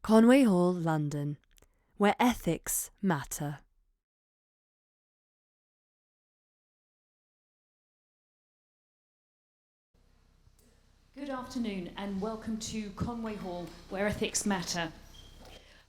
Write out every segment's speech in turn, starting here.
Conway Hall, London, where ethics matter. Good afternoon and welcome to Conway Hall, where ethics matter.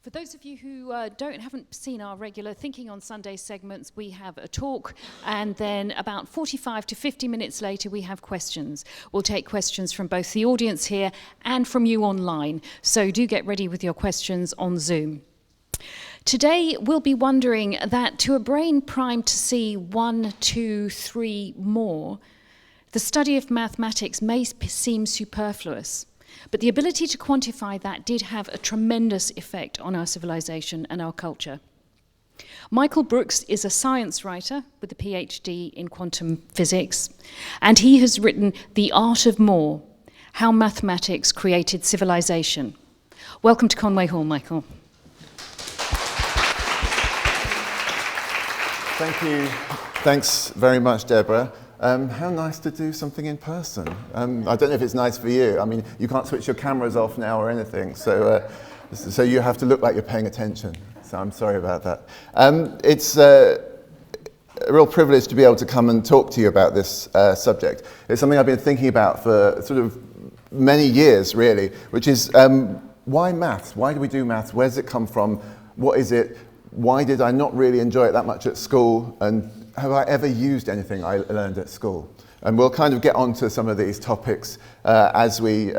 For those of you who haven't seen our regular Thinking on Sunday segments, we have a talk, and then about 45 to 50 minutes later we have questions. We'll take questions from both the audience here and from you online, so do get ready with your questions on Zoom. Today we'll be wondering that to a brain primed to see 1, 2, 3 more, the study of mathematics may seem superfluous. But the ability to quantify that did have a tremendous effect on our civilization and our culture. Michael Brooks is a science writer with a PhD in quantum physics, and he has written The Art of More: How Mathematics Created Civilization. Welcome to Conway Hall, Michael. Thank you. Thanks very much, Deborah. How nice to do something in person. I don't know if it's nice for you. I mean, you can't switch your cameras off now or anything, so you have to look like you're paying attention. So I'm sorry about that. It's a real privilege to be able to come and talk to you about this subject. It's something I've been thinking about for sort of many years, really, which is why maths? Why do we do maths? Where does it come from? What is it? Why did I not really enjoy it that much at school? And have I ever used anything I learned at school? And we'll kind of get onto some of these topics as we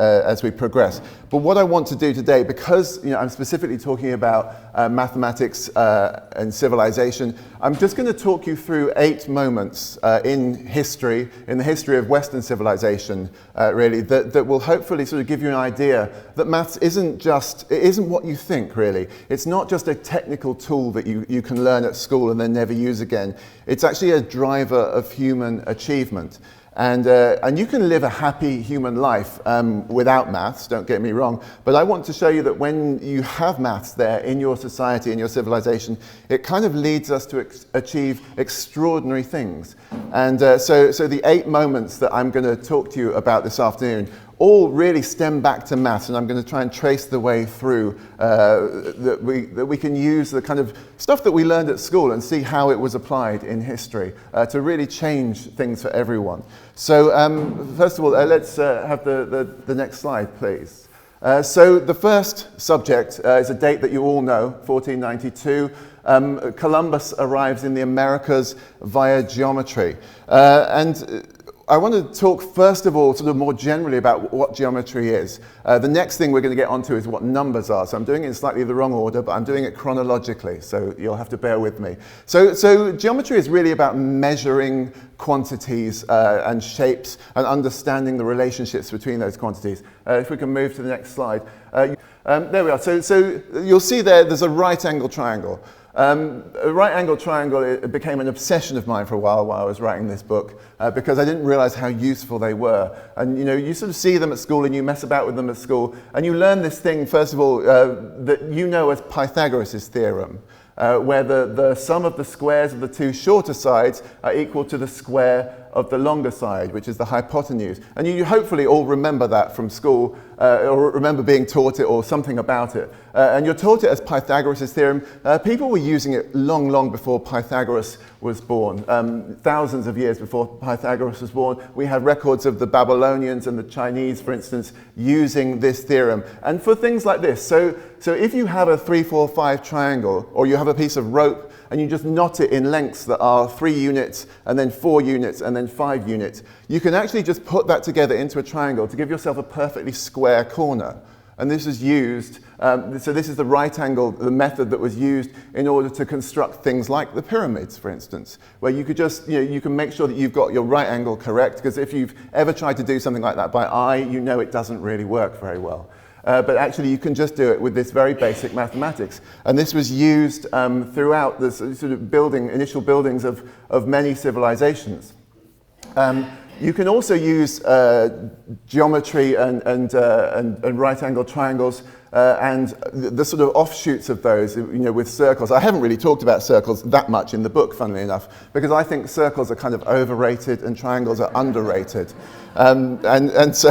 progress. But what I want to do today, because I'm specifically talking about mathematics and civilization, I'm just going to talk you through 8 moments in the history of Western civilization, really, that will hopefully sort of give you an idea that maths isn't what you think, really. It's not just a technical tool that you can learn at school and then never use again. It's actually a driver of human achievement. And you can live a happy human life without maths, don't get me wrong, but I want to show you that when you have maths there in your society, in your civilization, it kind of leads us to achieve extraordinary things. And so the 8 moments that I'm going to talk to you about this afternoon all really stem back to maths, and I'm going to try and trace the way through that we can use the kind of stuff that we learned at school and see how it was applied in history to really change things for everyone. So first of all, let's have the next slide, please. So the first subject is a date that you all know, 1492. Columbus arrives in the Americas via geometry. And I want to talk first of all sort of more generally about what geometry is. The next thing we're going to get onto is what numbers are. So I'm doing it in slightly the wrong order, but I'm doing it chronologically, so you'll have to bear with me. So geometry is really about measuring quantities and shapes and understanding the relationships between those quantities. If we can move to the next slide. There we are. So you'll see there's a right angle triangle. A right-angled triangle, it became an obsession of mine for a while I was writing this book because I didn't realize how useful they were. And you sort of see them at school and you mess about with them at school and you learn this thing, first of all, that you know as Pythagoras' theorem, where the sum of the squares of the 2 shorter sides are equal to the square of the longer side, which is the hypotenuse. And you hopefully all remember that from school, or remember being taught it or something about it. And you're taught it as Pythagoras' theorem. People were using it long, long before Pythagoras was born. Thousands of years before Pythagoras was born, we have records of the Babylonians and the Chinese, for instance, using this theorem. And for things like this, so if you have a 3, 4, 5 triangle, or you have a piece of rope and you just knot it in lengths that are 3 units, and then 4 units, and then 5 units, you can actually just put that together into a triangle to give yourself a perfectly square corner. And this is used, so this is the right angle, the method that was used in order to construct things like the pyramids, for instance, where you could just, you can make sure that you've got your right angle correct, because if you've ever tried to do something like that by eye, you know it doesn't really work very well. But actually you can just do it with this very basic mathematics. And this was used throughout the sort of initial buildings of many civilizations. You can also use geometry and right-angle triangles and the sort of offshoots of those, with circles. I haven't really talked about circles that much in the book, funnily enough, because I think circles are kind of overrated and triangles are underrated. And so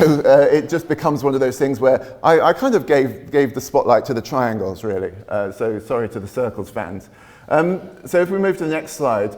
it just becomes one of those things where I kind of gave the spotlight to the triangles, really. So sorry to the circles fans. So if we move to the next slide.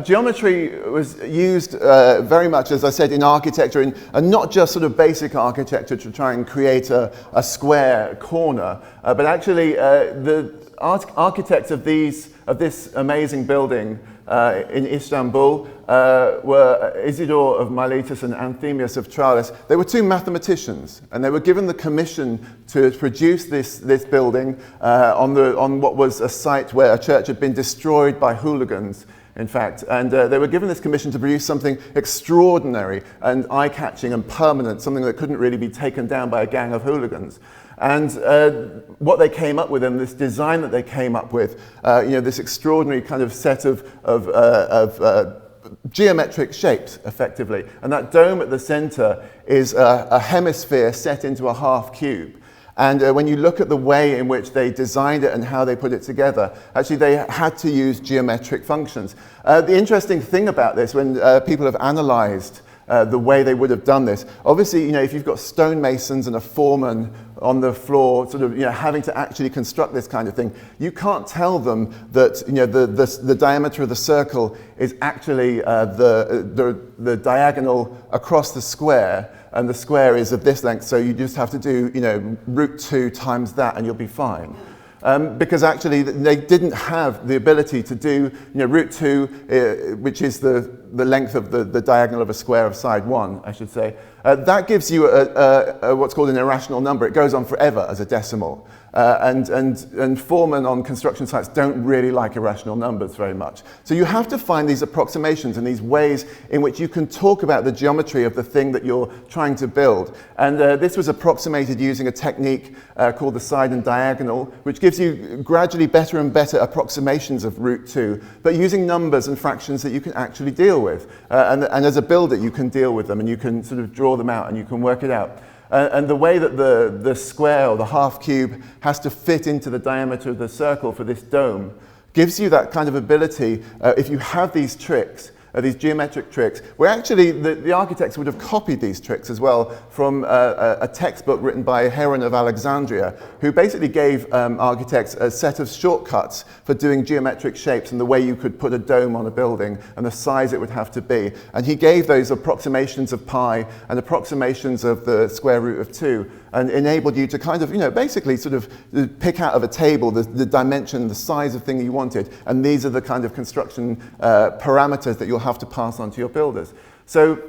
Geometry was used very much, as I said, in architecture, and not just sort of basic architecture to try and create a square corner, but actually the architects of this amazing building in Istanbul were Isidore of Miletus and Anthemius of Tralles. They were two mathematicians, and they were given the commission to produce this building on what was a site where a church had been destroyed by hooligans, in fact, and they were given this commission to produce something extraordinary and eye-catching and permanent, something that couldn't really be taken down by a gang of hooligans. And what they came up with, and this design that they came up with, this extraordinary kind of set of geometric shapes, effectively. And that dome at the center is a hemisphere set into a half cube. And when you look at the way in which they designed it and how they put it together, actually they had to use geometric functions. The interesting thing about this, when people have analyzed the way they would have done this, obviously, if you've got stonemasons and a foreman on the floor, sort of, having to actually construct this kind of thing, you can't tell them that, the diameter of the circle is actually the diagonal across the square, and the square is of this length, so you just have to do, root 2 times that, and you'll be fine. Because actually they didn't have the ability to do root 2, which is the length of the diagonal of a square of side 1, I should say. That gives you what's called an irrational number. It goes on forever as a decimal. And foremen on construction sites don't really like irrational numbers very much. So you have to find these approximations and these ways in which you can talk about the geometry of the thing that you're trying to build. And this was approximated using a technique called the side and diagonal, which gives you gradually better and better approximations of root 2, but using numbers and fractions that you can actually deal with. And as a builder, you can deal with them, and you can sort of draw them out, and you can work it out. And the way that the square or the half cube has to fit into the diameter of the circle for this dome gives you that kind of ability, if you have these tricks, these geometric tricks, where actually the architects would have copied these tricks as well from a textbook written by Heron of Alexandria, who basically gave architects a set of shortcuts for doing geometric shapes and the way you could put a dome on a building and the size it would have to be. And he gave those approximations of pi and approximations of the square root of 2, and enabled you to kind of, basically sort of pick out of a table the dimension, the size of thing you wanted, and these are the kind of construction parameters that you'll have to pass on to your builders. So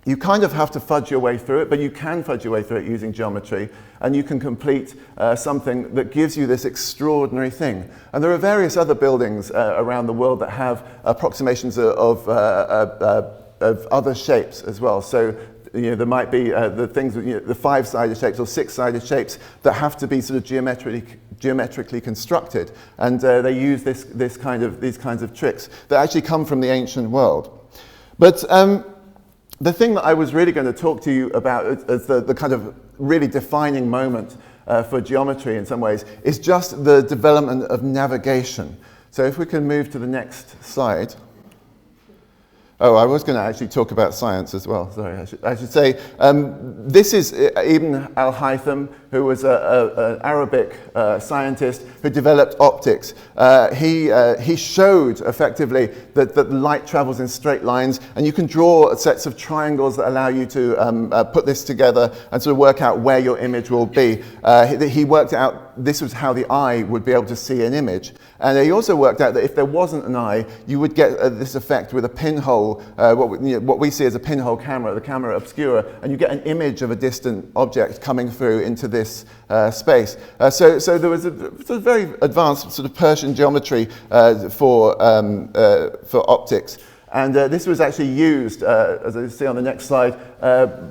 you kind of have to fudge your way through it, but you can fudge your way through it using geometry, and you can complete something that gives you this extraordinary thing. And there are various other buildings around the world that have approximations of other shapes as well. So there might be the things, the 5-sided shapes or 6-sided shapes that have to be sort of geometrically constructed, and they use these kinds of tricks that actually come from the ancient world. But the thing that I was really going to talk to you about as the kind of really defining moment for geometry in some ways is just the development of navigation. So if we can move to the next slide. Oh, I was going to actually talk about science as well. Sorry, I should say this is Ibn al-Haytham, who was an Arabic scientist who developed optics. He showed effectively that light travels in straight lines, and you can draw sets of triangles that allow you to put this together and sort of work out where your image will be. He worked out this was how the eye would be able to see an image. And he also worked out that if there wasn't an eye, you would get this effect with a pinhole, what we see as a pinhole camera, the camera obscura, and you get an image of a distant object coming through into this space. So there was a very advanced sort of Persian geometry for optics. And this was actually used, as I see on the next slide,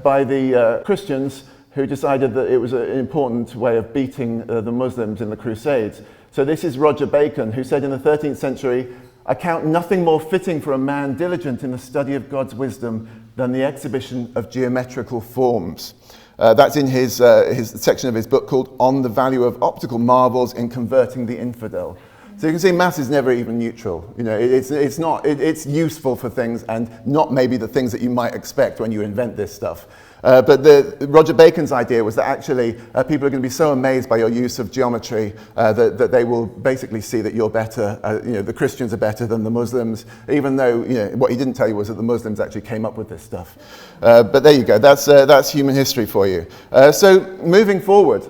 by the Christians, who decided that it was an important way of beating the Muslims in the Crusades. So this is Roger Bacon, who said in the 13th century, I count nothing more fitting for a man diligent in the study of God's wisdom than the exhibition of geometrical forms. That's in his section of his book called On the Value of Optical Marvels in Converting the Infidel. So you can see maths is never even neutral. You know, it's useful for things and not maybe the things that you might expect when you invent this stuff. But Roger Bacon's idea was that actually people are going to be so amazed by your use of geometry that they will basically see that you're better, the Christians are better than the Muslims, even though what he didn't tell you was that the Muslims actually came up with this stuff. But there you go, that's human history for you. So moving forward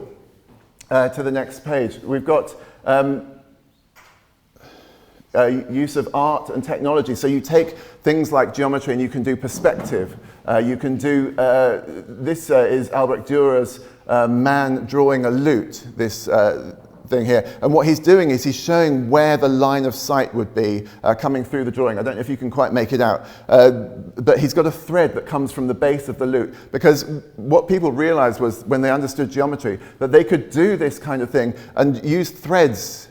to the next page, we've got use of art and technology. So you take things like geometry and you can do perspective. You can do, this is Albrecht Dürer's man drawing a lute, this thing here. And what he's doing is he's showing where the line of sight would be coming through the drawing. I don't know if you can quite make it out, but he's got a thread that comes from the base of the lute. Because what people realized was when they understood geometry, that they could do this kind of thing and use threads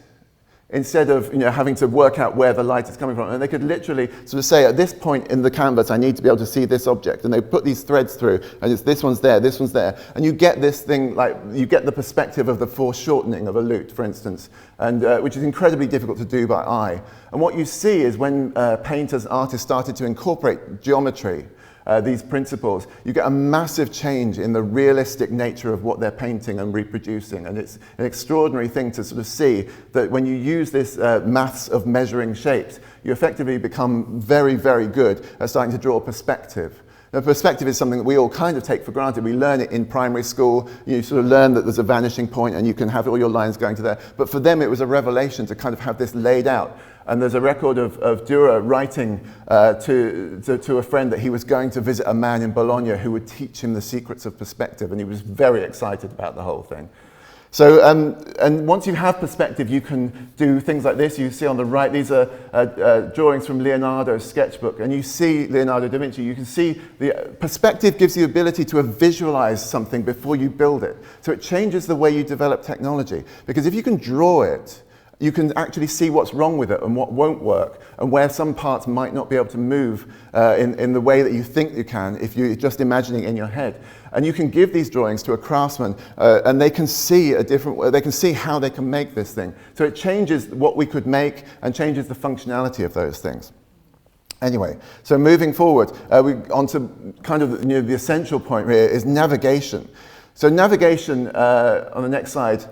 instead of having to work out where the light is coming from. And they could literally sort of say, at this point in the canvas, I need to be able to see this object. And they put these threads through, and it's this one's there, this one's there. And you get this thing, like, you get the perspective of the foreshortening of a lute, for instance, and which is incredibly difficult to do by eye. And what you see is when painters, artists started to incorporate geometry, these principles, you get a massive change in the realistic nature of what they're painting and reproducing. And it's an extraordinary thing to sort of see that when you use this maths of measuring shapes, you effectively become very, very good at starting to draw perspective. Now, perspective is something that we all kind of take for granted. We learn it in primary school. You sort of learn that there's a vanishing point and you can have all your lines going to there. But for them, it was a revelation to kind of have this laid out. And there's a record of Dürer writing to a friend that he was going to visit a man in Bologna who would teach him the secrets of perspective, and he was very excited about the whole thing. So, and once you have perspective, you can do things like this. You see on the right, these are drawings from Leonardo's sketchbook, and you see Leonardo da Vinci. You can see the perspective gives you the ability to visualize something before you build it. So it changes the way you develop technology, because if you can draw it, you can actually see what's wrong with it and what won't work, and where some parts might not be able to move in the way that you think you can if you're just imagining in your head. And you can give these drawings to a craftsman, and they can see they can see how they can make this thing. So it changes what we could make and changes the functionality of those things. Anyway, so moving forward, on to kind of the essential point here is navigation. So navigation, on the next slide,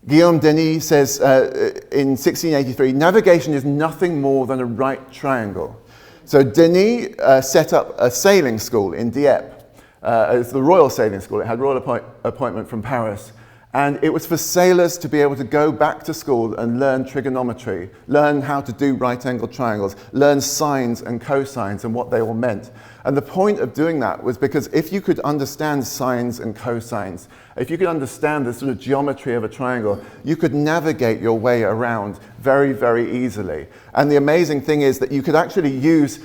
Guillaume Denis says in 1683, navigation is nothing more than a right triangle. So Denis set up a sailing school in Dieppe. It's the Royal Sailing School. It had royal appointment from Paris. And it was for sailors to be able to go back to school and learn trigonometry, learn how to do right-angled triangles, learn sines and cosines and what they all meant. And the point of doing that was because if you could understand sines and cosines, if you could understand the sort of geometry of a triangle, you could navigate your way around very, very easily. And the amazing thing is that you could actually use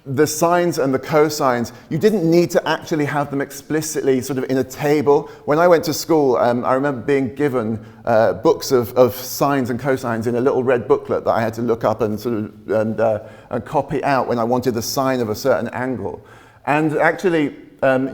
the sines and the cosines. You didn't need to actually have them explicitly sort of in a table. When I went to school, I remember being given books of sines and cosines in a little red booklet that I had to look up and sort of and copy out when I wanted the sine of a certain angle. And actually,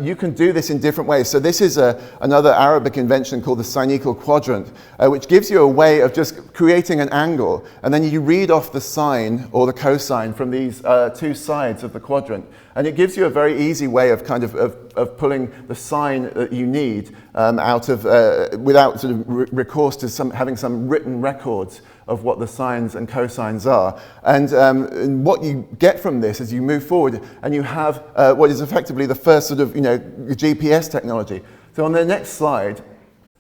you can do this in different ways. So this is another Arabic invention called the sinekal quadrant, which gives you a way of just creating an angle, and then you read off the sine or the cosine from these two sides of the quadrant. And it gives you a very easy way of kind of pulling the sine that you need out of, without sort of recourse to having some written records of what the sines and cosines are. And what you get from this as you move forward, and you have what is effectively the first sort of, GPS technology. So on the next slide,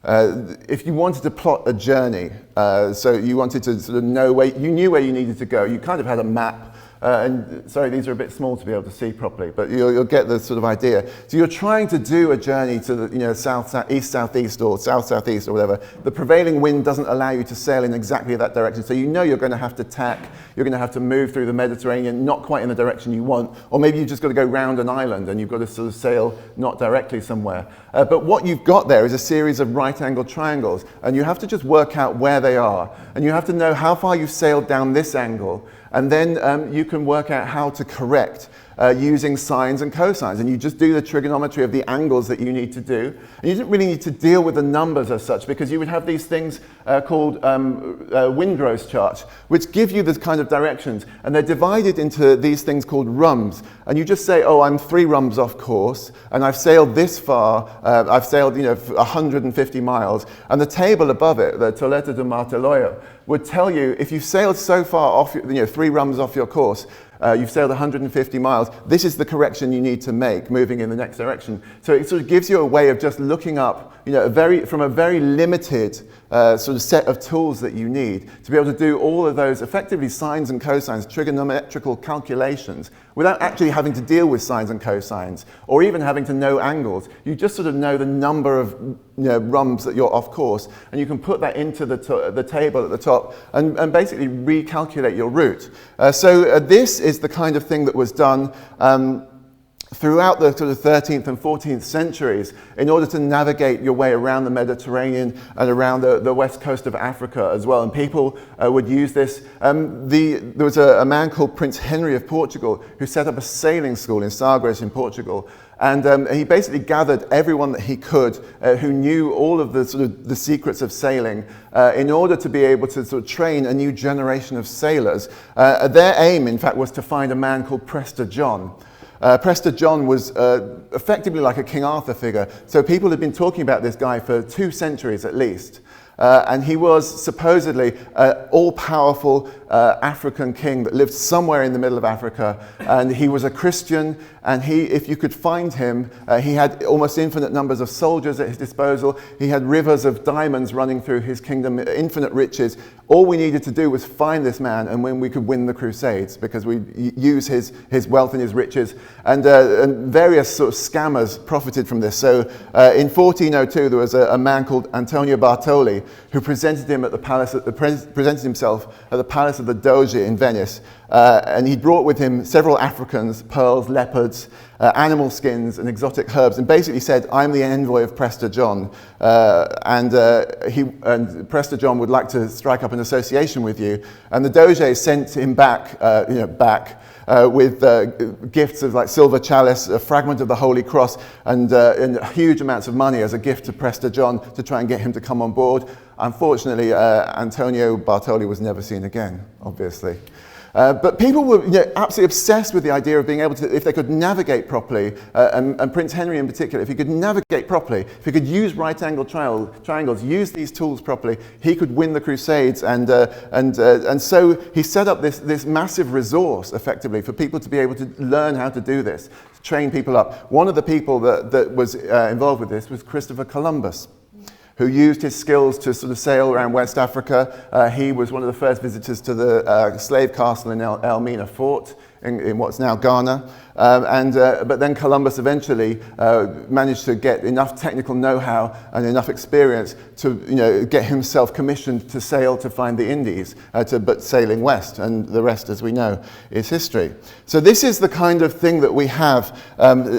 if you wanted to plot a journey, so you wanted to sort of know you knew where you needed to go, you kind of had a map And sorry, these are a bit small to be able to see properly, but you'll get the sort of idea. So you're trying to do a journey to the east-southeast or south-southeast or whatever. The prevailing wind doesn't allow you to sail in exactly that direction. So you know you're going to have to tack, you're going to have to move through the Mediterranean, not quite in the direction you want, or maybe you've just got to go round an island and you've got to sort of sail not directly somewhere. But what you've got there is a series of right-angled triangles, and you have to just work out where they are. And you have to know how far you've sailed down this angle, and then you can work out how to correct using sines and cosines. And you just do the trigonometry of the angles that you need to do. And you didn't really need to deal with the numbers as such, because you would have these things called windrose charts, which give you this kind of directions. And they're divided into these things called rhums. And you just say, oh, I'm 3 rhums off course, and I've sailed this far. I've sailed 150 miles. And the table above it, the Toleta de Marteloyo, would tell you if you've sailed so far off, 3 rhums off your course, you've sailed 150 miles, this is the correction you need to make, moving in the next direction. So it sort of gives you a way of just looking up, from a very limited sort of set of tools that you need to be able to do all of those effectively sines and cosines, trigonometrical calculations, without actually having to deal with sines and cosines, or even having to know angles. You just sort of know the number of rhums that you're off course, and you can put that into the table at the top and basically recalculate your route. So this is the kind of thing that was done throughout the sort of 13th and 14th centuries in order to navigate your way around the Mediterranean and around the west coast of Africa as well. And people would use this. There was a man called Prince Henry of Portugal who set up a sailing school in Sagres in Portugal. And he basically gathered everyone that he could who knew all of the sort of the secrets of sailing in order to be able to sort of train a new generation of sailors. Their aim, in fact, was to find a man called Prester John. Prester John was effectively like a King Arthur figure. So people had been talking about this guy for 2 centuries at least. And he was supposedly an all-powerful African king that lived somewhere in the middle of Africa. And he was a Christian, and if you could find him, he had almost infinite numbers of soldiers at his disposal. He had rivers of diamonds running through his kingdom, infinite riches. All we needed to do was find this man, and when we could win the Crusades, because we use his wealth and his riches. And various sort of scammers profited from this. So in 1402, there was a man called Antonio Bartoli who presented himself at the palace of the Doge in Venice. And he brought with him several Africans, pearls, leopards, animal skins, and exotic herbs, and basically said, I'm the envoy of Prester John, and Prester John would like to strike up an association with you. And the Doge sent him back, with gifts of like silver chalice, a fragment of the Holy Cross, and huge amounts of money as a gift to Prester John to try and get him to come on board. Unfortunately, Antonio Bartoli was never seen again, obviously. But people were absolutely obsessed with the idea of being able to, if they could navigate properly, and Prince Henry in particular, if he could navigate properly, if he could use right-angled triangles, use these tools properly, he could win the Crusades. And so he set up this massive resource, effectively, for people to be able to learn how to do this, to train people up. One of the people that was involved with this was Christopher Columbus, who used his skills to sort of sail around West Africa. He was one of the first visitors to the slave castle in Elmina Fort in what's now Ghana. But then Columbus eventually managed to get enough technical know-how and enough experience to get himself commissioned to sail to find the Indies, but sailing west, and the rest, as we know, is history. So this is the kind of thing that we have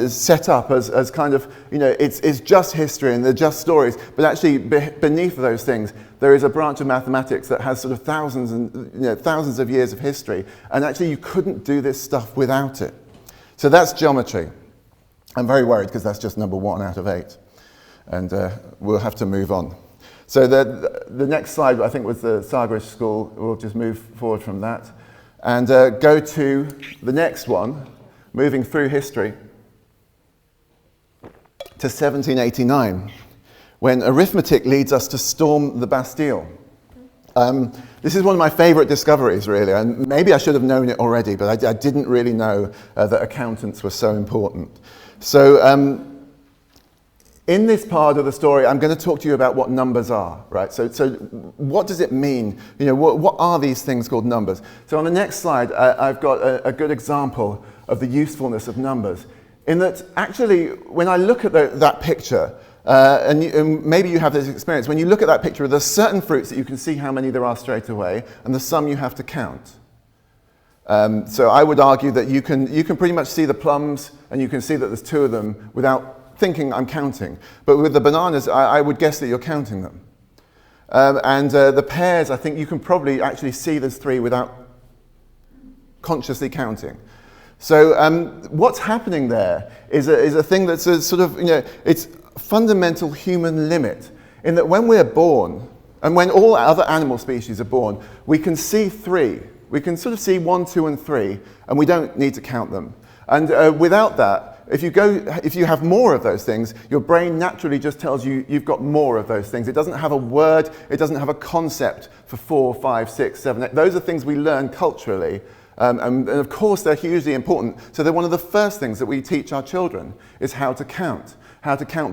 set up as kind of, it's just history and they're just stories, but actually beneath those things, there is a branch of mathematics that has sort of thousands of years of history, and actually you couldn't do this stuff without it. So that's geometry. I'm very worried because that's just number 1 out of 8, and we'll have to move on. So the next slide, I think, was the Sagres School. We'll just move forward from that and go to the next one, moving through history to 1789. When arithmetic leads us to storm the Bastille. This is one of my favorite discoveries, really, and maybe I should have known it already, but I didn't really know that accountants were so important. So in this part of the story, I'm going to talk to you about what numbers are, right? So what does it mean? What are these things called numbers? So on the next slide, I've got a good example of the usefulness of numbers. In that, actually, when I look at that picture, and maybe you have this experience, when you look at that picture, there's certain fruits that you can see how many there are straight away, and there's some you have to count. So I would argue that you can pretty much see the plums, and you can see that there's 2 of them without thinking I'm counting. But with the bananas, I would guess that you're counting them. And the pears, I think you can probably actually see there's 3 without consciously counting. So what's happening there is a thing that's a sort of, it's fundamental human limit, in that when we're born, and when all other animal species are born, we can see 3. We can sort of see 1, 2, and 3, and we don't need to count them. And without that, if you have more of those things, your brain naturally just tells you you've got more of those things. It doesn't have a word, it doesn't have a concept for 4, 5, 6, 7, 8. Those are things we learn culturally. And of course, they're hugely important. So they're one of the first things that we teach our children is how to count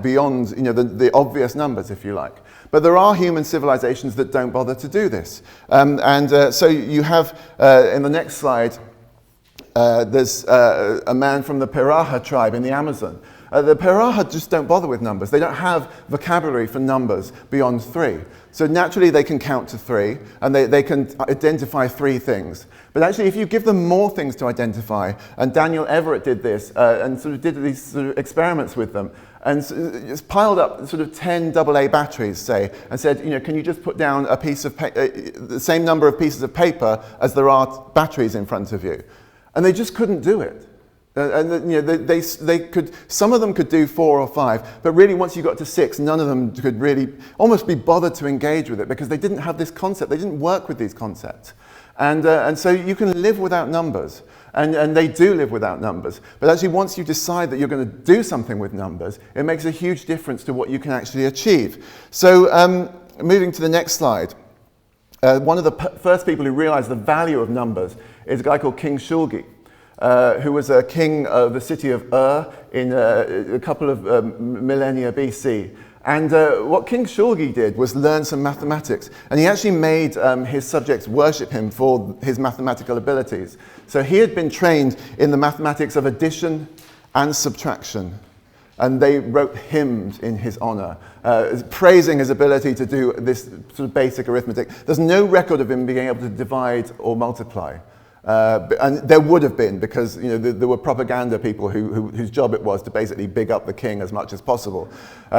beyond the obvious numbers, if you like. But there are human civilizations that don't bother to do this. So you have, in the next slide, there's a man from the Piraha tribe in the Amazon. The Piraha just don't bother with numbers. They don't have vocabulary for numbers beyond 3. So naturally they can count to 3, and they can identify 3 things. But actually, if you give them more things to identify, and Daniel Everett did this, and sort of did these sort of experiments with them, and just piled up sort of 10 AA batteries, say, and said, can you just put down a piece of the same number of pieces of paper as there are batteries in front of you? And they just couldn't do it. They could, some of them could do 4 or 5, but really once you got to 6, none of them could really almost be bothered to engage with it, because they didn't have this concept. They didn't work with these concepts. And so you can live without numbers, and they do live without numbers. But actually, once you decide that you're going to do something with numbers, it makes a huge difference to what you can actually achieve. So moving to the next slide, one of the first people who realized the value of numbers is a guy called King Shulgi, who was a king of the city of in a couple of millennia BC. And what King Shulgi did was learn some mathematics, and he actually made his subjects worship him for his mathematical abilities. So he had been trained in the mathematics of addition and subtraction, and they wrote hymns in his honor, praising his ability to do this sort of basic arithmetic. There's no record of him being able to divide or multiply. And there would have been, because there were propaganda people whose job it was to basically big up the king as much as possible.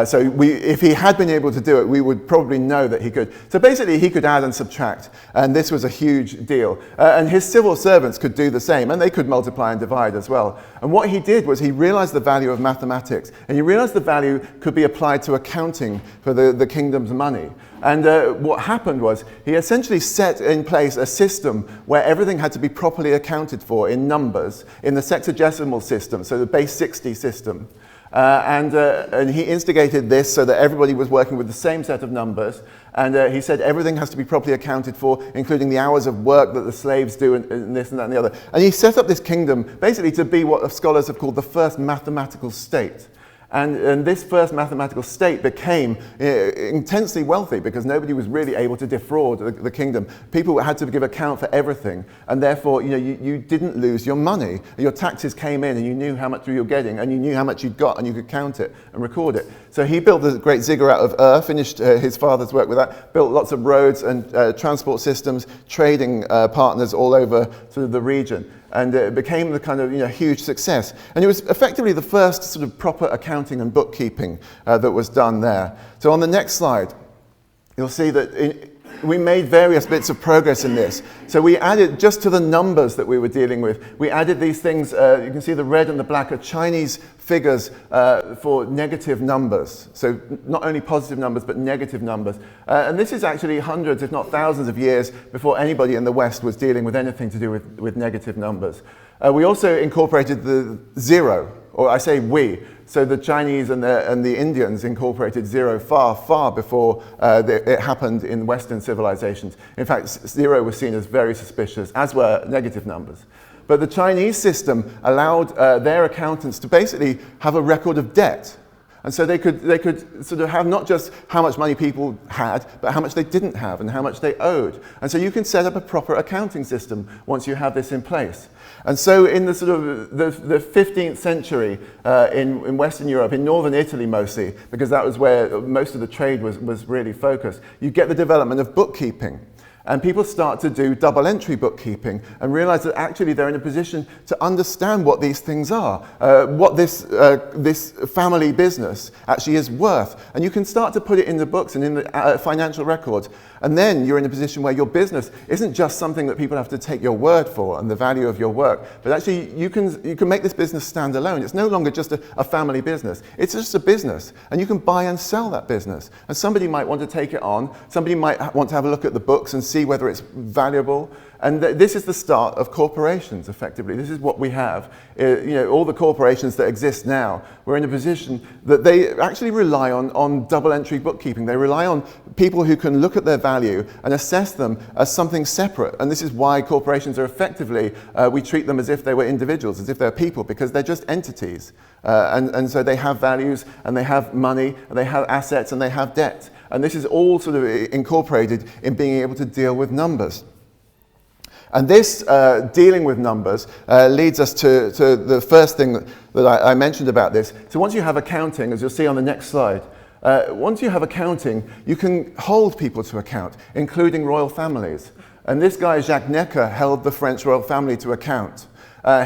So if he had been able to do it, we would probably know that he could. So basically he could add and subtract, and this was a huge deal. And his civil servants could do the same, and they could multiply and divide as well. And what he did was he realized the value of mathematics, and he realized the value could be applied to accounting for the kingdom's money. And what happened was he essentially set in place a system where everything had to be properly accounted for in numbers, in the sexagesimal system, so the base 60 system. And he instigated this so that everybody was working with the same set of numbers. And he said everything has to be properly accounted for, including the hours of work that the slaves do, and this and that and the other. And he set up this kingdom basically to be what scholars have called the first mathematical state. And this first mathematical state became intensely wealthy because nobody was really able to defraud the kingdom. People had to give account for everything, and therefore you didn't lose your money. Your taxes came in and you knew how much you were getting, and you knew how much you'd got, and you could count it and record it. So he built the great ziggurat of finished his father's work with that, built lots of roads and transport systems, trading partners all over sort of the region. And it became the kind of huge success. And it was effectively the first sort of proper accounting and bookkeeping that was done there. So on the next slide, you'll see that we made various bits of progress in this. So we added, just to the numbers that we were dealing with, we added these things, you can see the red and the black are Chinese figures for negative numbers. So not only positive numbers, but negative numbers. And this is actually hundreds, if not thousands of years before anybody in the West was dealing with anything to do with negative numbers. We also incorporated the zero, or I say we. So the Chinese and the Indians incorporated zero far, far before it happened in Western civilizations. In fact, zero was seen as very suspicious, as were negative numbers. But the Chinese system allowed their accountants to basically have a record of debt. And so they could sort of have not just how much money people had, but how much they didn't have and how much they owed. And so you can set up a proper accounting system once you have this in place. And so in the sort of the 15th century in Western Europe, in northern Italy mostly, because that was where most of the trade was really focused, you get the development of bookkeeping. And people start to do double entry bookkeeping and realize that actually they're in a position to understand what these things are, what this family business actually is worth. And you can start to put it in the books and in the financial records. And then you're in a position where your business isn't just something that people have to take your word for and the value of your work, but actually you can make this business stand alone. It's no longer just a family business. It's just a business. And you can buy and sell that business. And somebody might want to take it on. Somebody might want to have a look at the books and see whether it's valuable. And this is the start of corporations, effectively. This is what we have. All the corporations that exist now, we're in a position that they actually rely on double entry bookkeeping. They rely on people who can look at their value and assess them as something separate. And this is why corporations are effectively, we treat them as if they were individuals, as if they're people, because they're just entities. And so they have values, and they have money, and they have assets, and they have debt. And this is all sort of incorporated in being able to deal with numbers. And this dealing with numbers leads us to the first thing that I mentioned about this. So once you have accounting, as you'll see on the next slide, once you have accounting, you can hold people to account, including royal families. And this guy, Jacques Necker, held the French royal family to account.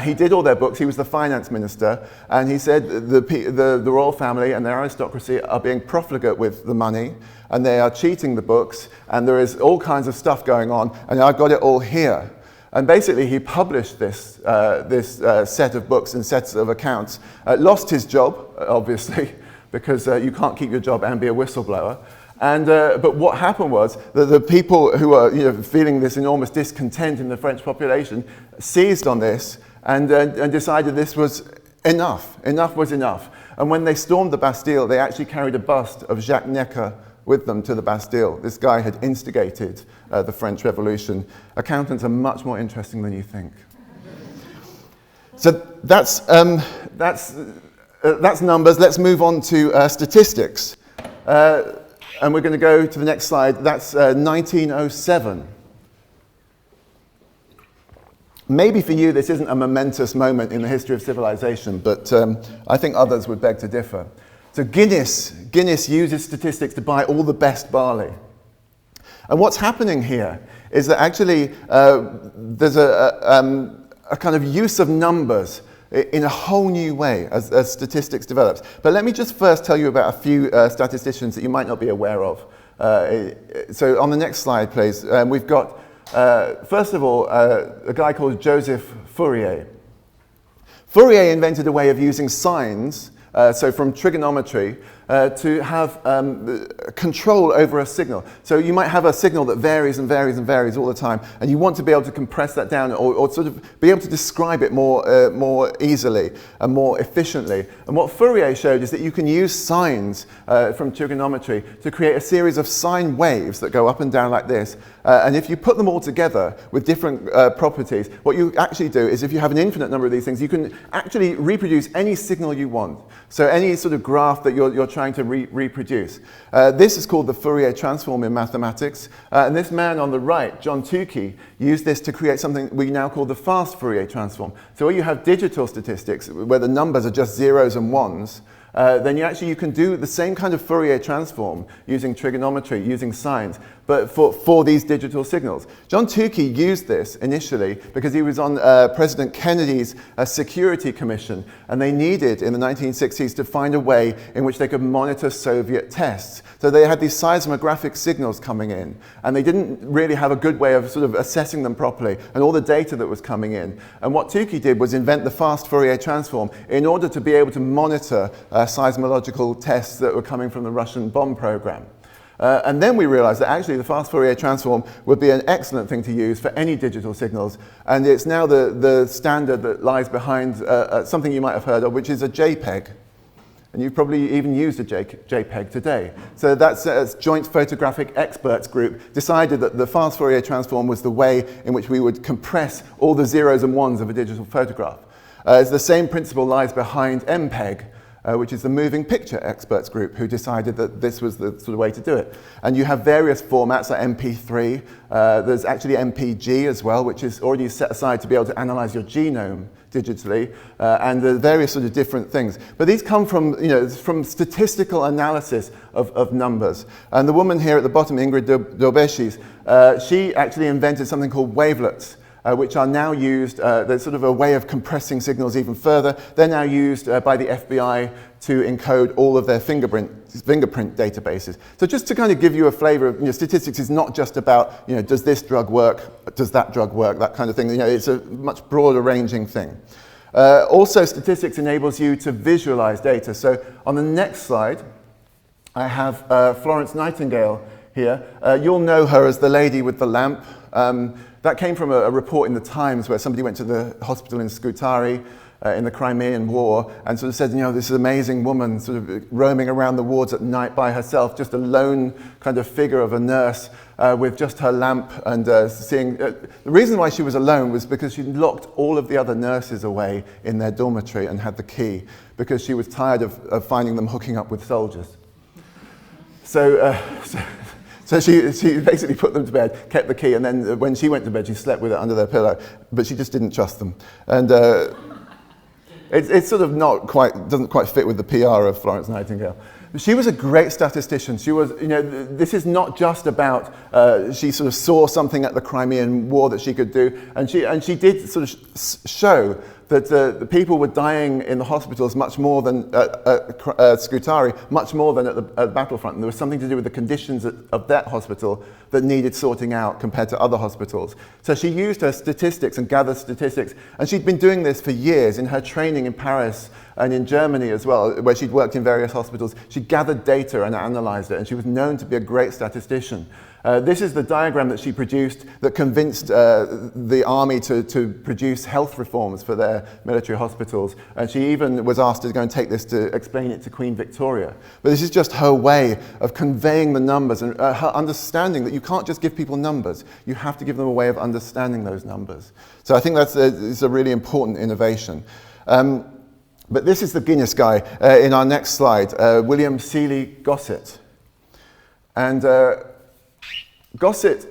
He did all their books. He was the finance minister, and he said the royal family and their aristocracy are being profligate with the money, and they are cheating the books, and there is all kinds of stuff going on, and I've got it all here. And basically, he published this set of books and sets of accounts. Lost his job, obviously, because you can't keep your job and be a whistleblower. And but what happened was that the people who are feeling this enormous discontent in the French population seized on this and decided this was enough. Enough was enough. And when they stormed the Bastille, they actually carried a bust of Jacques Necker with them to the Bastille. This guy had instigated the French Revolution. Accountants are much more interesting than you think. So that's numbers. Let's move on to statistics. And we're going to go to the next slide. That's 1907. Maybe for you this isn't a momentous moment in the history of civilization, but I think others would beg to differ. So Guinness uses statistics to buy all the best barley. And what's happening here is that actually there's a kind of use of numbers in a whole new way as statistics develops. But let me just first tell you about a few statisticians that you might not be aware of. So on the next slide, please, we've got, first of all, a guy called Joseph Fourier. Fourier invented a way of using sines, so from trigonometry, to have control over a signal. So you might have a signal that varies and varies and varies all the time, and you want to be able to compress that down or sort of be able to describe it more easily and more efficiently. And what Fourier showed is that you can use sines from trigonometry to create a series of sine waves that go up and down like this. And if you put them all together with different properties, what you actually do is if you have an infinite number of these things, you can actually reproduce any signal you want. So any sort of graph that you're trying to reproduce. This is called the Fourier transform in mathematics. And this man on the right, John Tukey, used this to create something we now call the fast Fourier transform. So where you have digital statistics, where the numbers are just zeros and ones, then you can do the same kind of Fourier transform using trigonometry, using sines, but for these digital signals. John Tukey used this initially because he was on President Kennedy's Security Commission, and they needed in the 1960s to find a way in which they could monitor Soviet tests. So they had these seismographic signals coming in, and they didn't really have a good way of sort of assessing them properly and all the data that was coming in. And what Tukey did was invent the fast Fourier transform in order to be able to monitor seismological tests that were coming from the Russian bomb program. And then we realized that actually the fast Fourier transform would be an excellent thing to use for any digital signals, and it's now the standard that lies behind something you might have heard of, which is a JPEG. And you've probably even used a JPEG today. So that's Joint Photographic Experts Group decided that the fast Fourier transform was the way in which we would compress all the zeros and ones of a digital photograph. The same principle lies behind MPEG. which is the moving picture experts group, who decided that this was the sort of way to do it. And you have various formats like MP3. There's actually MPG as well, which is already set aside to be able to analyze your genome digitally, and the various sort of different things. But these come from, from statistical analysis of numbers. And the woman here at the bottom, Ingrid Dobeshis, she actually invented something called wavelets, which are now used, there's sort of a way of compressing signals even further. They're now used by the FBI to encode all of their fingerprint databases. So just to kind of give you a flavor of, statistics is not just about, does this drug work, does that drug work, that kind of thing. It's a much broader ranging thing. Also, statistics enables you to visualize data. So on the next slide, I have Florence Nightingale here. You'll know her as the lady with the lamp. That came from a report in the Times where somebody went to the hospital in Scutari in the Crimean War and sort of said, this amazing woman sort of roaming around the wards at night by herself, just a lone kind of figure of a nurse with just her lamp and seeing. The reason why she was alone was because she'd locked all of the other nurses away in their dormitory and had the key because she was tired of finding them hooking up with soldiers. So she basically put them to bed, kept the key, and then when she went to bed, she slept with it under their pillow. But she just didn't trust them. And it's sort of doesn't quite fit with the PR of Florence Nightingale. She was a great statistician. She was, this is not just about, she sort of saw something at the Crimean War that she could do, and she did sort of show that the people were dying in the hospitals much more than Scutari, much more than at the battlefront. And there was something to do with the conditions of that hospital that needed sorting out compared to other hospitals. So she used her statistics and gathered statistics. And she'd been doing this for years in her training in Paris and in Germany as well, where she'd worked in various hospitals. She gathered data and analyzed it, and she was known to be a great statistician. This is the diagram that she produced that convinced the army to produce health reforms for their military hospitals. And she even was asked to go and take this to explain it to Queen Victoria. But this is just her way of conveying the numbers and her understanding that you can't just give people numbers. You have to give them a way of understanding those numbers. So I think it's a really important innovation. But this is the Guinness guy in our next slide, William Seeley Gossett. And Gossett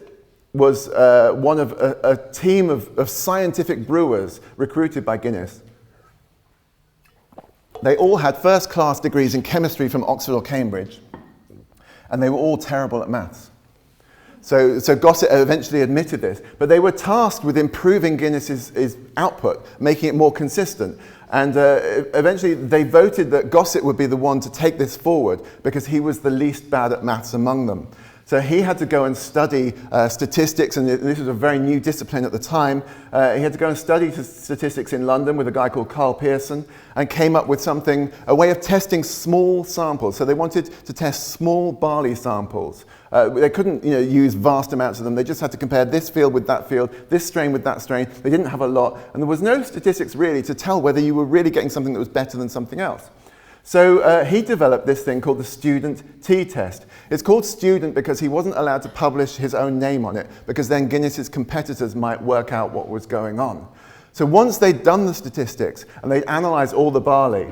was one of a team of scientific brewers recruited by Guinness. They all had first-class degrees in chemistry from Oxford or Cambridge, and they were all terrible at maths. So Gossett eventually admitted this, but they were tasked with improving Guinness's output, making it more consistent. And eventually they voted that Gossett would be the one to take this forward because he was the least bad at maths among them. So he had to go and study statistics, and this was a very new discipline at the time. He had to go and study statistics in London with a guy called Carl Pearson, and came up with a way of testing small samples. So they wanted to test small barley samples. They couldn't use vast amounts of them. They just had to compare this field with that field, this strain with that strain. They didn't have a lot, and there was no statistics really to tell whether you were really getting something that was better than something else. So he developed this thing called the student t-test. It's called student because he wasn't allowed to publish his own name on it, because then Guinness's competitors might work out what was going on. So once they'd done the statistics and they'd analysed all the barley,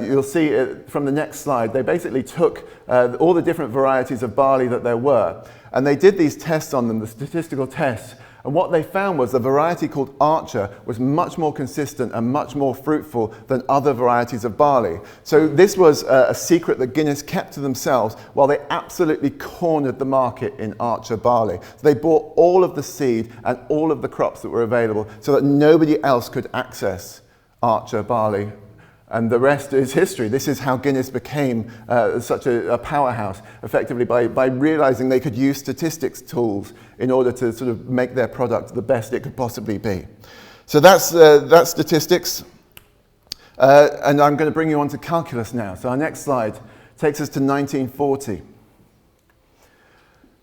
you'll see it from the next slide, they basically took all the different varieties of barley that there were, and they did these tests on them, the statistical tests. And what they found was the variety called Archer was much more consistent and much more fruitful than other varieties of barley. So this was a secret that Guinness kept to themselves while they absolutely cornered the market in Archer barley. So they bought all of the seed and all of the crops that were available so that nobody else could access Archer barley. And the rest is history. This is how Guinness became such a powerhouse, effectively by realizing they could use statistics tools in order to sort of make their product the best it could possibly be. So that's statistics. And I'm going to bring you on to calculus now. So our next slide takes us to 1940.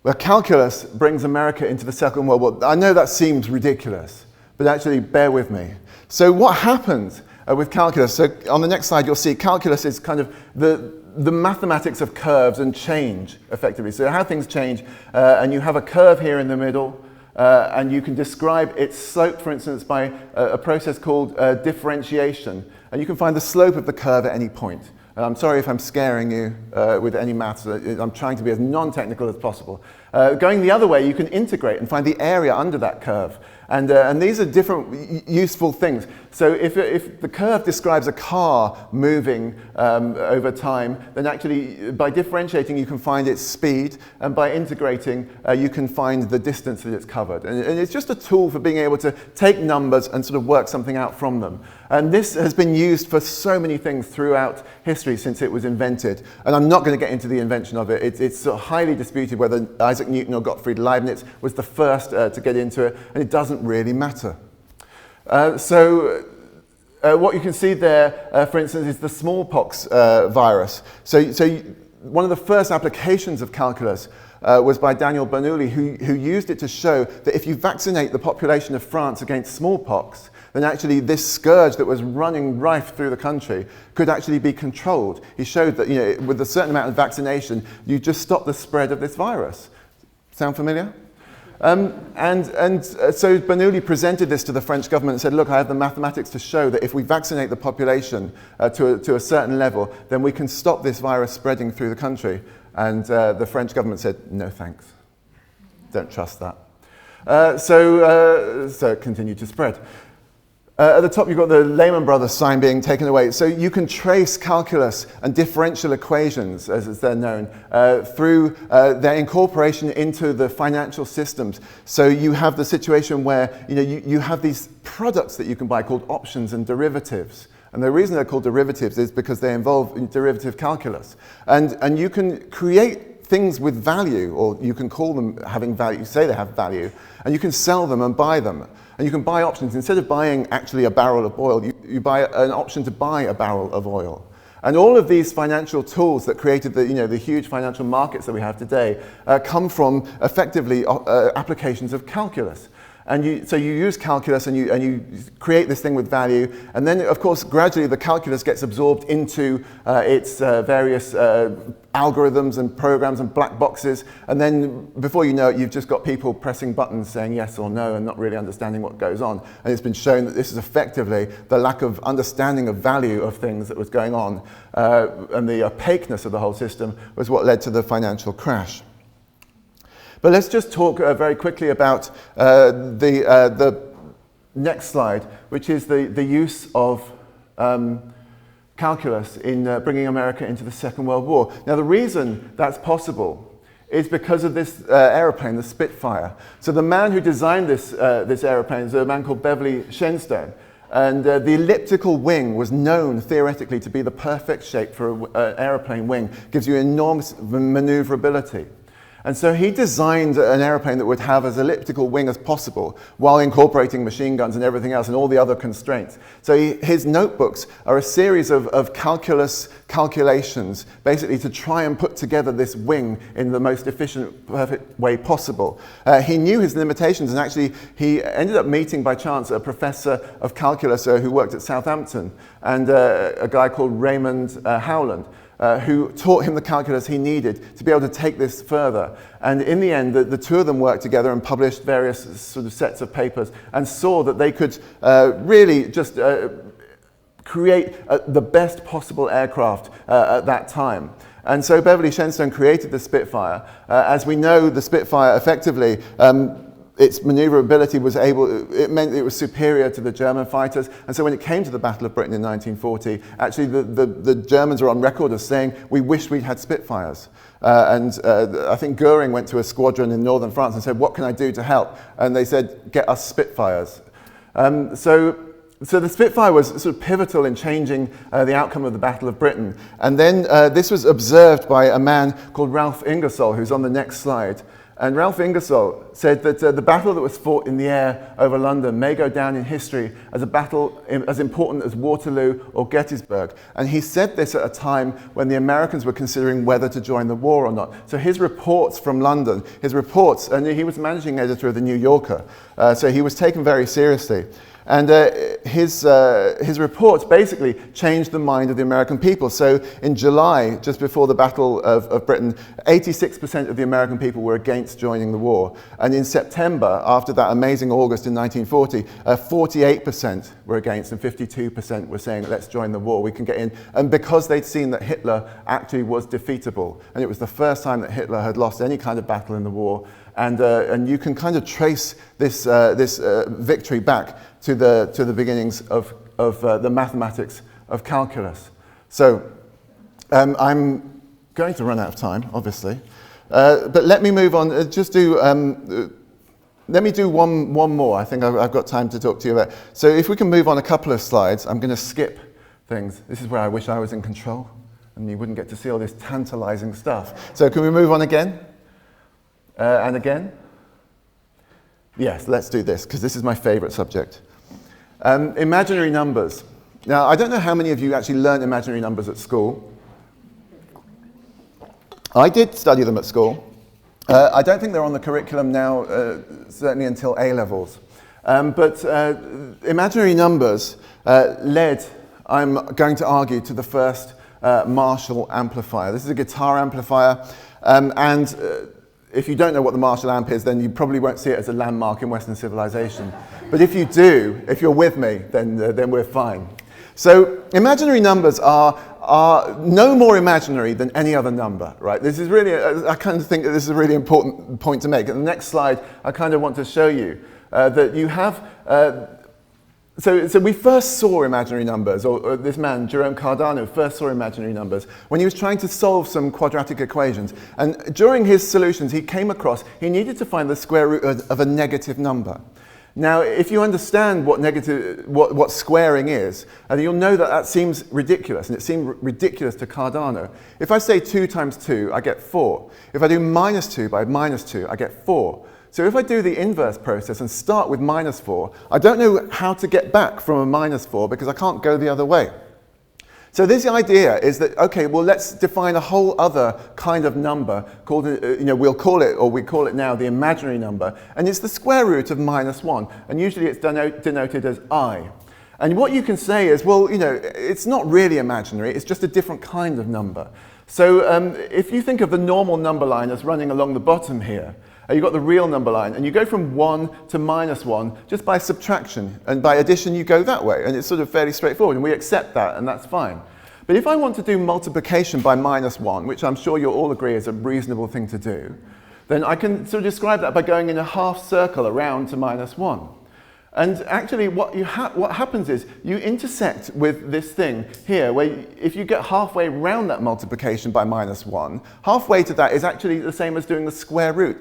Where calculus brings America into the Second World War. I know that seems ridiculous, but actually bear with me. So what happens with calculus? So on the next slide, you'll see calculus is kind of the mathematics of curves and change, effectively. So how things change, and you have a curve here in the middle, and you can describe its slope, for instance, by a process called differentiation. And you can find the slope of the curve at any point. I'm sorry if I'm scaring you with any maths. I'm trying to be as non-technical as possible. Going the other way, you can integrate and find the area under that curve. And these are different useful things. So if the curve describes a car moving over time, then actually by differentiating you can find its speed, and by integrating you can find the distance that it's covered. And it's just a tool for being able to take numbers and sort of work something out from them. And this has been used for so many things throughout history since it was invented. And I'm not going to get into the invention of it. It's sort of highly disputed whether Isaac Newton or Gottfried Leibniz was the first to get into it, and it doesn't really matter. What you can see there, for instance, is the smallpox virus. So one of the first applications of calculus was by Daniel Bernoulli, who used it to show that if you vaccinate the population of France against smallpox, then actually this scourge that was running rife through the country could actually be controlled. He showed that, with a certain amount of vaccination, you just stop the spread of this virus. Sound familiar? So Bernoulli presented this to the French government and said, look, I have the mathematics to show that if we vaccinate the population to a certain level, then we can stop this virus spreading through the country. And the French government said, no thanks. Don't trust that. So it continued to spread. At the top, you've got the Lehman Brothers sign being taken away. So you can trace calculus and differential equations, as they're known, through their incorporation into the financial systems. So you have the situation where you have these products that you can buy called options and derivatives. And the reason they're called derivatives is because they involve derivative calculus. And you can create things with value, or you can call them having value, you say they have value, and you can sell them and buy them. And you can buy options. Instead of buying actually a barrel of oil, you buy an option to buy a barrel of oil. And all of these financial tools that created the huge financial markets that we have today come from effectively applications of calculus. And so you use calculus and you create this thing with value, and then of course gradually the calculus gets absorbed into its various algorithms and programs and black boxes, and then before you know it, you've just got people pressing buttons saying yes or no and not really understanding what goes on. And it's been shown that this is effectively the lack of understanding of value of things that was going on, and the opaqueness of the whole system was what led to the financial crash. But let's just talk very quickly about the next slide, which is the use of calculus in bringing America into the Second World War. Now, the reason that's possible is because of this aeroplane, the Spitfire. So the man who designed this aeroplane is a man called Beverly Shenstone. And the elliptical wing was known theoretically to be the perfect shape for an aeroplane wing. It gives you enormous maneuverability. And so he designed an airplane that would have as elliptical wing as possible while incorporating machine guns and everything else and all the other constraints. So his notebooks are a series of calculations, basically to try and put together this wing in the most efficient, perfect way possible. He knew his limitations, and actually he ended up meeting by chance a professor of calculus who worked at Southampton, and a guy called Raymond Howland. Who taught him the calculus he needed to be able to take this further. And in the end, the two of them worked together and published various sort of sets of papers and saw that they could really just create the best possible aircraft at that time. And so Beverly Shenstone created the Spitfire. As we know, the Spitfire effectively its maneuverability it meant it was superior to the German fighters. And so when it came to the Battle of Britain in 1940, actually the Germans are on record as saying, we wish we'd had Spitfires. I think Goering went to a squadron in northern France and said, what can I do to help? And they said, get us Spitfires. So the Spitfire was sort of pivotal in changing the outcome of the Battle of Britain. And then this was observed by a man called Ralph Ingersoll, who's on the next slide. And Ralph Ingersoll said that the battle that was fought in the air over London may go down in history as a battle as important as Waterloo or Gettysburg. And he said this at a time when the Americans were considering whether to join the war or not. So his reports from London, and he was managing editor of the New Yorker, so he was taken very seriously. And his reports basically changed the mind of the American people. So in July, just before the Battle of Britain, 86% of the American people were against joining the war. And in September, after that amazing August in 1940, 48% were against and 52% were saying, let's join the war, we can get in. And because they'd seen that Hitler actually was defeatable, and it was the first time that Hitler had lost any kind of battle in the war, and you can kind of trace this victory back to the beginnings of the mathematics of calculus. So I'm going to run out of time, obviously, but let me move on. Let me do one more. I think I've got time to talk to you about. So if we can move on a couple of slides, I'm going to skip things. This is where I wish I was in control, and you wouldn't get to see all this tantalizing stuff. So can we move on again? And again? Yes, let's do this, because this is my favorite subject. Imaginary numbers. Now, I don't know how many of you actually learned imaginary numbers at school. I did study them at school. I don't think they're on the curriculum now, certainly until A-levels. But imaginary numbers led, I'm going to argue, to the first Marshall amplifier. This is a guitar amplifier, if you don't know what the Marshall amp is, then you probably won't see it as a landmark in Western civilization. But if you do, if you're with me, then we're fine. So imaginary numbers are no more imaginary than any other number, right? This is really, I kind of think that this is a really important point to make. In the next slide, I kind of want to show you that you have, so we first saw imaginary numbers, or this man, Jerome Cardano, first saw imaginary numbers when he was trying to solve some quadratic equations. And during his solutions, he came across, he needed to find the square root of a negative number. Now, if you understand what squaring is, you'll know that that seems ridiculous, and it seemed ridiculous to Cardano. If I say 2 times 2, I get 4. If I do minus 2 by minus 2, I get 4. So if I do the inverse process and start with minus 4, I don't know how to get back from a minus 4 because I can't go the other way. So this idea is that, okay, well, let's define a whole other kind of number called, we call it now the imaginary number, and it's the square root of minus 1, and usually it's denoted as I. And what you can say is, well, it's not really imaginary, it's just a different kind of number. So if you think of the normal number line as running along the bottom here, you've got the real number line, and you go from 1 to minus 1 just by subtraction, and by addition you go that way, and it's sort of fairly straightforward, and we accept that, and that's fine. But if I want to do multiplication by minus 1, which I'm sure you'll all agree is a reasonable thing to do, then I can sort of describe that by going in a half circle around to minus 1. And actually what happens is you intersect with this thing here, where if you get halfway around that multiplication by minus 1, halfway to that is actually the same as doing the square root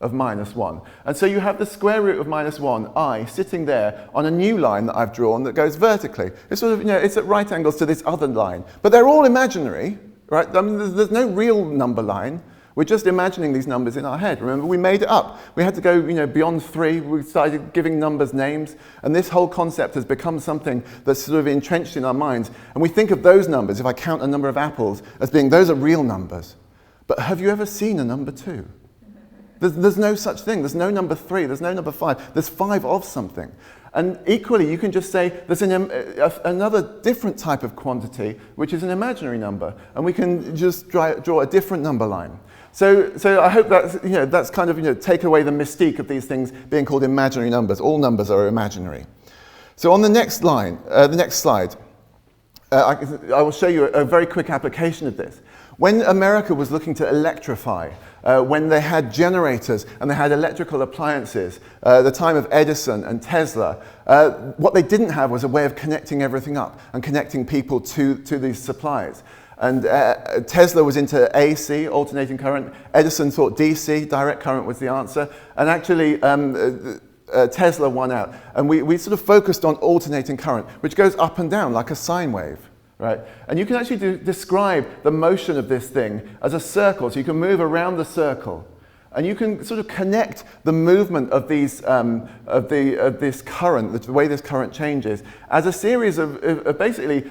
of minus 1. And so you have the square root of minus 1, I, sitting there on a new line that I've drawn that goes vertically. It's sort of, it's at right angles to this other line. But they're all imaginary, right? I mean, there's no real number line. We're just imagining these numbers in our head. Remember, we made it up. We had to go, beyond 3. We started giving numbers names. And this whole concept has become something that's sort of entrenched in our minds. And we think of those numbers, if I count a number of apples, as being, those are real numbers. But have you ever seen a number 2? There's no such thing. There's no number 3. There's no number 5. There's 5 of something. And equally, you can just say there's another different type of quantity, which is an imaginary number. And we can just draw a different number line. So I hope that's kind of, take away the mystique of these things being called imaginary numbers. All numbers are imaginary. So on the next slide, I will show you a very quick application of this. When America was looking to electrify, when they had generators and they had electrical appliances, the time of Edison and Tesla, what they didn't have was a way of connecting everything up and connecting people to these supplies. And Tesla was into AC, alternating current. Edison thought DC, direct current, was the answer. And actually, Tesla won out. And we sort of focused on alternating current, which goes up and down like a sine wave. Right? And you can actually describe the motion of this thing as a circle, so you can move around the circle. And you can sort of connect the movement of these, this current, the way this current changes, as a series of basically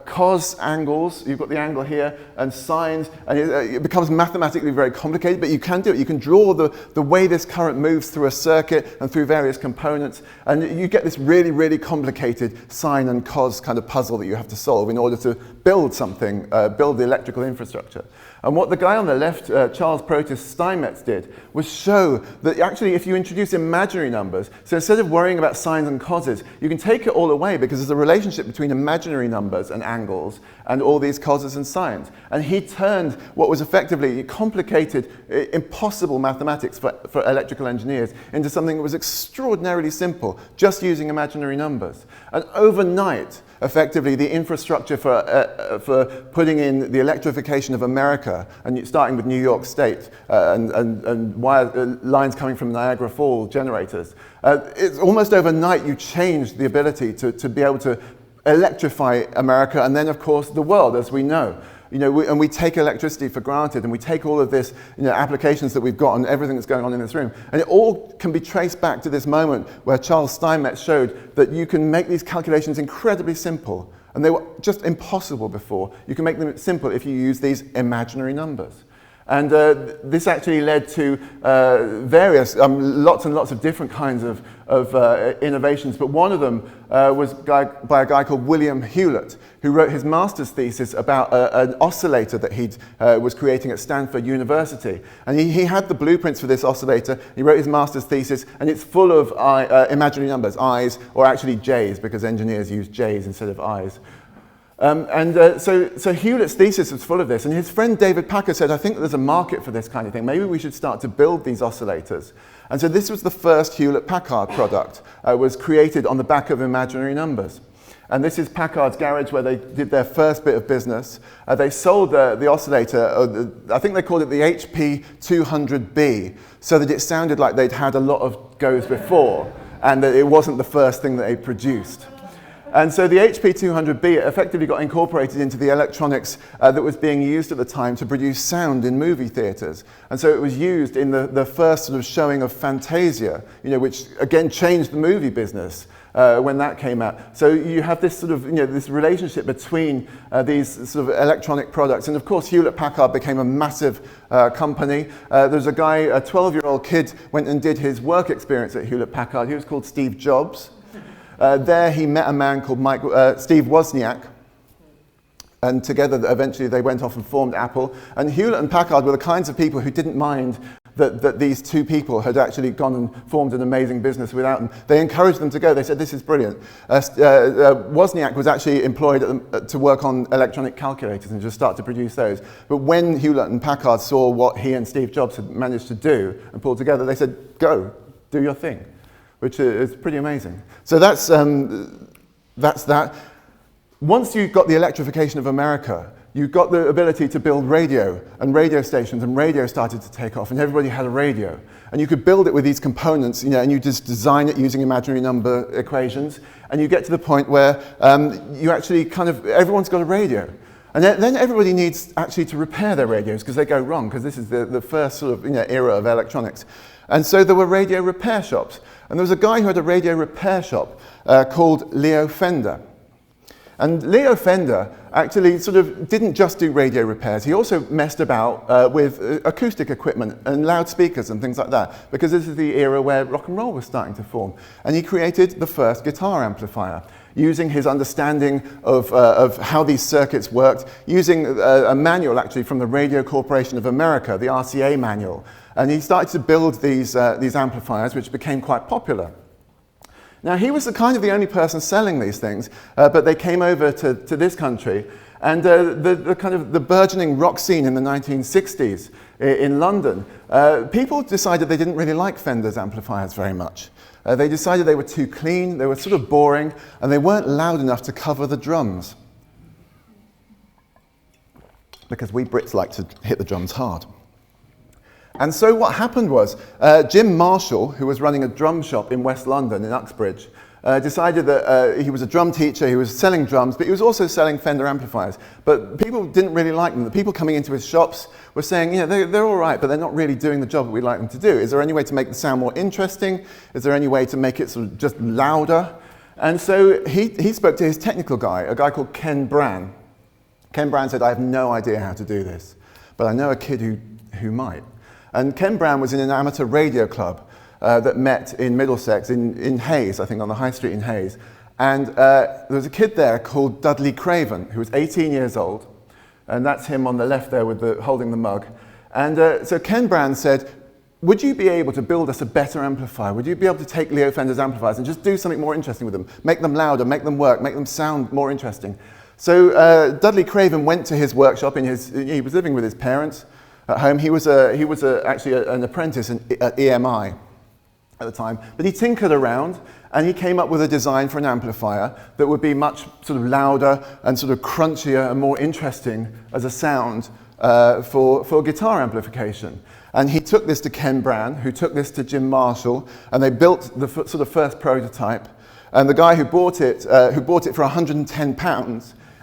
cos angles, you've got the angle here, and sines, and it becomes mathematically very complicated, but you can do it. You can draw the way this current moves through a circuit and through various components, and you get this really, really complicated sine and cos kind of puzzle that you have to solve in order to build something, build the electrical infrastructure. And what the guy on the left, Charles Protas Steinmetz, did was show that actually if you introduce imaginary numbers, so instead of worrying about sines and coses, you can take it all away because there's a relationship between imaginary numbers and angles and all these coses and sines. And he turned what was effectively complicated, impossible mathematics for electrical engineers into something that was extraordinarily simple, just using imaginary numbers. And overnight, effectively, the infrastructure for putting in the electrification of America, and starting with New York State and lines coming from Niagara Falls generators, it's almost overnight you changed the ability to be able to electrify America, and then, of course, the world, as we know. And we take electricity for granted, and we take all of this, applications that we've got and everything that's going on in this room, and it all can be traced back to this moment where Charles Steinmetz showed that you can make these calculations incredibly simple, and they were just impossible before. You can make them simple if you use these imaginary numbers. And this actually led to various, lots and lots of different kinds of innovations, but one of them was by a guy called William Hewlett, who wrote his master's thesis about an oscillator that he was creating at Stanford University. And he had the blueprints for this oscillator. He wrote his master's thesis, and it's full of imaginary numbers, i's, or actually j's, because engineers use j's instead of i's. So Hewlett's thesis was full of this, and his friend David Packer said, I think there's a market for this kind of thing. Maybe we should start to build these oscillators. And so this was the first Hewlett-Packard product, was created on the back of imaginary numbers. And this is Packard's garage where they did their first bit of business. They sold the oscillator, I think they called it the HP 200B, so that it sounded like they'd had a lot of goes before, and that it wasn't the first thing that they produced. And so the HP 200B effectively got incorporated into the electronics that was being used at the time to produce sound in movie theaters. And so it was used in the first sort of showing of Fantasia, which again changed the movie business when that came out. So you have this sort of, this relationship between these sort of electronic products. And of course, Hewlett-Packard became a massive company. There's a guy, a 12-year-old kid, went and did his work experience at Hewlett-Packard. He was called Steve Jobs. There he met a man called Steve Wozniak, and together eventually they went off and formed Apple. And Hewlett and Packard were the kinds of people who didn't mind that these two people had actually gone and formed an amazing business without them. They encouraged them to go. They said, this is brilliant. Wozniak was actually employed to work on electronic calculators and just start to produce those. But when Hewlett and Packard saw what he and Steve Jobs had managed to do and pull together, they said, go, do your thing, which is pretty amazing. So that's that. Once you got the electrification of America, you got the ability to build radio and radio stations, and radio started to take off, and everybody had a radio. And you could build it with these components, and you just design it using imaginary number equations, and you get to the point where you actually everyone's got a radio. And then everybody needs actually to repair their radios because they go wrong, because this is the first sort of era of electronics. And so there were radio repair shops. And there was a guy who had a radio repair shop called Leo Fender. And Leo Fender actually sort of didn't just do radio repairs. He also messed about with acoustic equipment and loudspeakers and things like that, because this is the era where rock and roll was starting to form. And he created the first guitar amplifier, using his understanding of how these circuits worked, using a manual actually from the Radio Corporation of America, the RCA manual. And he started to build these amplifiers, which became quite popular. Now, he was the only person selling these things, but they came over to this country. And the burgeoning rock scene in the 1960s in London, people decided they didn't really like Fender's amplifiers very much. They decided they were too clean, they were sort of boring, and they weren't loud enough to cover the drums. Because we Brits like to hit the drums hard. And so what happened was, Jim Marshall, who was running a drum shop in West London, in Uxbridge, decided that he was a drum teacher, he was selling drums, but he was also selling Fender amplifiers. But people didn't really like them. The people coming into his shops were saying, they're all right, but they're not really doing the job that we'd like them to do. Is there any way to make the sound more interesting? Is there any way to make it sort of just louder? And so he spoke to his technical guy, a guy called Ken Brann. Ken Brann said, I have no idea how to do this, but I know a kid who might. And Ken Brann was in an amateur radio club that met in Middlesex, in Hayes, I think, on the High Street in Hayes. And there was a kid there called Dudley Craven, who was 18 years old. And that's him on the left there with holding the mug. And so Ken Brann said, would you be able to build us a better amplifier? Would you be able to take Leo Fender's amplifiers and just do something more interesting with them? Make them louder, make them work, make them sound more interesting. So Dudley Craven went to his workshop. He was living with his parents at home. He was actually an apprentice at EMI at the time. But he tinkered around and he came up with a design for an amplifier that would be much sort of louder and sort of crunchier and more interesting as a sound for guitar amplification. And he took this to Ken Brann, who took this to Jim Marshall, and they built the sort of first prototype. And the guy who bought it for £110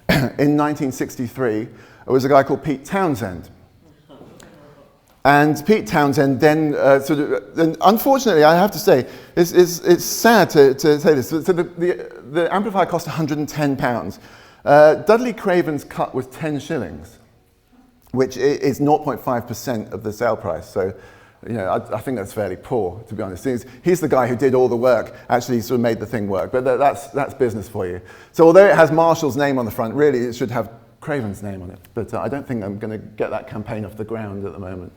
in 1963 was a guy called Pete Townsend. And Pete Townsend then and unfortunately, I have to say, it's sad to say this. So the amplifier cost £110. Dudley Craven's cut was 10 shillings, which is 0.5% of the sale price. So, you know, I think that's fairly poor, to be honest. He's the guy who did all the work, actually sort of made the thing work. But that's business for you. So although it has Marshall's name on the front, really it should have Craven's name on it. But I don't think I'm going to get that campaign off the ground at the moment.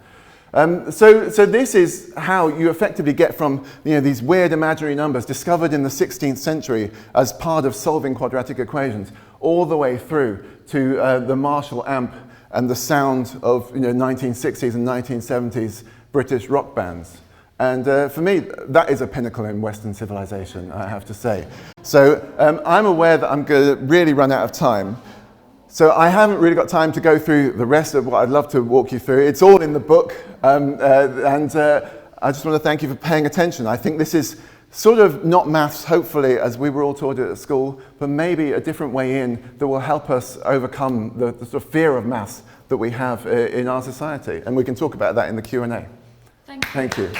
So this is how you effectively get from these weird imaginary numbers discovered in the 16th century as part of solving quadratic equations, all the way through to the Marshall amp and the sound of 1960s and 1970s British rock bands. And for me, that is a pinnacle in Western civilization, I have to say. So I'm aware that I'm going to really run out of time. So I haven't really got time to go through the rest of what I'd love to walk you through. It's all in the book, and I just want to thank you for paying attention. I think this is sort of not maths, hopefully, as we were all taught it at school, but maybe a different way in that will help us overcome the sort of fear of maths that we have in our society. And we can talk about that in the Q&A. Thank you. Thank you.